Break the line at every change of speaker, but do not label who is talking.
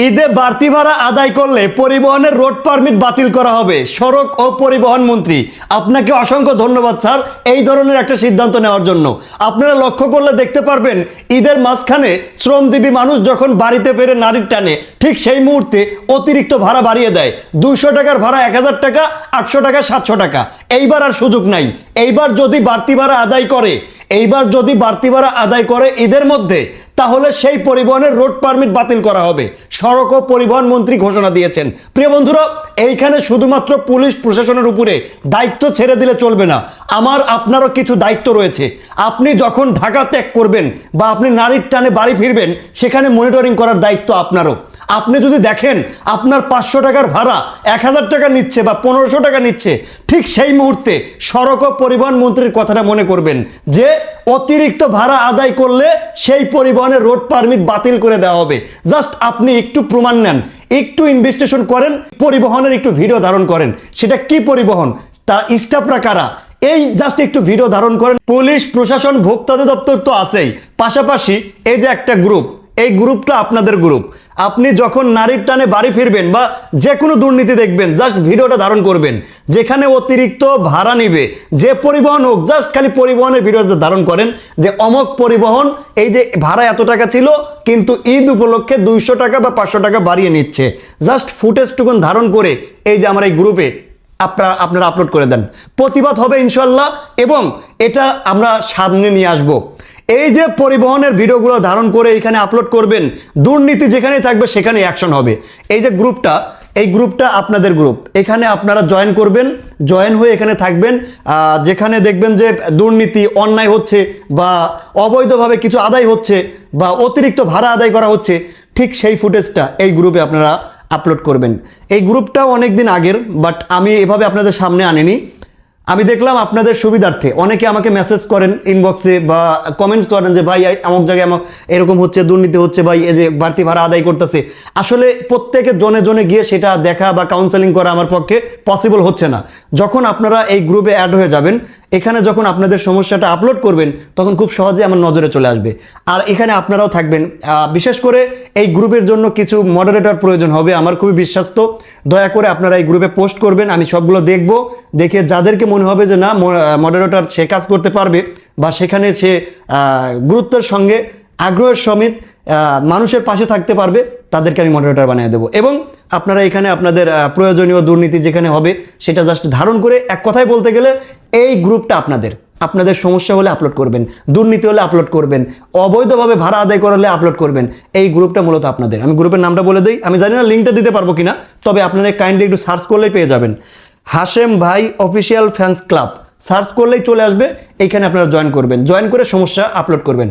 ঈদে বাড়তি ভাড়া আদায় করলে পরিবহনের রোড পারমিট বাতিল করা হবে। সড়ক ও পরিবহন মন্ত্রী, আপনাকে অসংখ্য ধন্যবাদ স্যার এই ধরনের একটা সিদ্ধান্ত নেওয়ার জন্য। আপনারা লক্ষ্য করলে দেখতে পারবেন ঈদের মাঝখানে শ্রমজীবী মানুষ যখন বাড়িতে ফেরে নারীর টানে, ঠিক সেই মুহূর্তে অতিরিক্ত ভাড়া বাড়িয়ে দেয়। 200 টাকার ভাড়া 1000 টাকা, 800 টাকা, 700 টাকা। এইবার আর সুযোগ নাই। এইবার যদি বাড়তি ভাড়া আদায় করে ঈদের মধ্যে, তাহলে সেই পরিবহনের রোড পারমিট বাতিল করা হবে। সড়ক ও পরিবহন মন্ত্রী ঘোষণা দিয়েছেন। প্রিয় বন্ধুরা, এইখানে শুধুমাত্র পুলিশ প্রশাসনের উপরে দায়িত্ব ছেড়ে দিলে চলবে না, আমার আপনারও কিছু দায়িত্ব রয়েছে। আপনি যখন ঢাকা ত্যাগ করবেন বা আপনি নারীর টানে বাড়ি ফিরবেন, সেখানে মনিটরিং করার দায়িত্ব আপনারও। আপনি যদি দেখেন আপনার 500 টাকার ভাড়া 1000 টাকা নিচ্ছে বা 1500 টাকা নিচ্ছে, ঠিক সেই মুহূর্তে সড়ক ও পরিবহন মন্ত্রীর কথাটা মনে করবেন যে অতিরিক্ত ভাড়া আদায় করলে সেই পরিবহনের রোড পারমিট বাতিল করে দেওয়া হবে। জাস্ট আপনি একটু প্রমাণ নেন, একটু ইনভেস্টিগেশন করেন, পরিবহনের একটু ভিডিও ধারণ করেন। সেটা কি পরিবহন, তার স্টাফরা কারা, এই জাস্ট একটু ভিডিও ধারণ করেন। পুলিশ প্রশাসন ভোক্তা দপ্তর তো আছেই, পাশাপাশি এই যে একটা গ্রুপ, এই গ্রুপটা আপনাদের গ্রুপ। আপনি যখন নারীর টানে বাড়ি ফিরবেন বা যে কোনো দুর্নীতি দেখবেন, জাস্ট ভিডিওটা ধারণ করবেন। যেখানে অতিরিক্ত ভাড়া নিবে, যে পরিবহন হোক, জাস্ট খালি পরিবহনের ভিডিওটা ধারণ করেন যে অমক পরিবহন এই যে ভাড়া এত টাকা ছিল, কিন্তু ঈদ উপলক্ষে 200 টাকা বা 500 টাকা বাড়িয়ে নিচ্ছে। জাস্ট ফুটেজটুকুন ধারণ করে এই যে আমার এই গ্রুপে আপনারা আপলোড করে দেন। প্রতিবাদ হবে ইনশাল্লাহ, এবং এটা আমরা সামনে নিয়ে আসবো। এই যে পরিবহনের ভিডিওগুলো ধারণ করে এখানে আপলোড করবেন, দুর্নীতি যেখানেই থাকবে সেখানে অ্যাকশন হবে। এই যে গ্রুপটা, এই গ্রুপটা আপনাদের গ্রুপ, এখানে আপনারা জয়েন করবেন, জয়েন হয়ে এখানে থাকবেন। যেখানে দেখবেন যে দুর্নীতি, অন্যায় হচ্ছে বা অবৈধভাবে কিছু আদায় হচ্ছে বা অতিরিক্ত ভাড়া আদায় করা হচ্ছে, ঠিক সেই ফুটেজটা এই গ্রুপে আপনারা আপলোড করবেন। এই গ্রুপটাও অনেক দিন আগের, বাট আমি এভাবে আপনাদের সামনে আনিনি। আমি দেখলাম আপনাদের সুবিধার্থে অনেকে আমাকে মেসেজ করেন ইনবক্সে বা কমেন্ট করেন যে ভাই এমন জায়গায় এরকম হচ্ছে, দুর্নীতি হচ্ছে, ভাই এই যে বাড়তি ভাড়া আদায় করতেছে। আসলে প্রত্যেকে জনে জনে গিয়ে সেটা দেখা বা কাউন্সেলিং করা আমার পক্ষে পসিবল হচ্ছে না। যখন আপনারা এই গ্রুপে অ্যাড হয়ে যাবেন, এখানে যখন আপনাদের সমস্যাটা আপলোড করবেন, তখন খুব সহজে আমার নজরে চলে আসবে। আর এখানে আপনারাও থাকবেন। বিশেষ করে এই গ্রুপের জন্য কিছু মডারেটর প্রয়োজন হবে, আমার খুবই বিশ্বাস্ত। দয়া করে আপনারা এই গ্রুপে পোস্ট করবেন, আমি সবগুলো দেখব। দেখে যাদেরকে মনে হবে যে না মডারেটর সে কাজ করতে পারবে বা সেখানে সে গুরুত্বের সঙ্গে আগ্রহের সমেত মানুষের পাশে থাকতে পারবে, তাদেরকে আমি মডারেটর বানিয়ে দেবো। এবং আপনারা এখানে আপনাদের প্রয়োজনীয় দুর্নীতি যেখানে হবে সেটা জাস্ট ধারণ করে, এক কথায় বলতে গেলে এই গ্রুপটা আপনাদের সমস্যা হলে আপলোড করবেন, দুর্নীতি হলে আপলোড করবেন, অবৈধভাবে ভাড়া আদায় করলে আপলোড করবেন। এই গ্রুপটা মূলত আপনাদের। আমি গ্রুপের নামটা বলে দিই, আমি জানি না লিঙ্কটা দিতে পারবো কিনা, তবে আপনারা কাইন্ডলি একটু সার্চ করলেই পেয়ে যাবেন। হাশেম ভাই অফিসিয়াল ফ্যান্স ক্লাব সার্চ করলেই চলে আসবে। এইখানে আপনারা জয়েন করবেন, জয়েন করে সমস্যা আপলোড করবেন।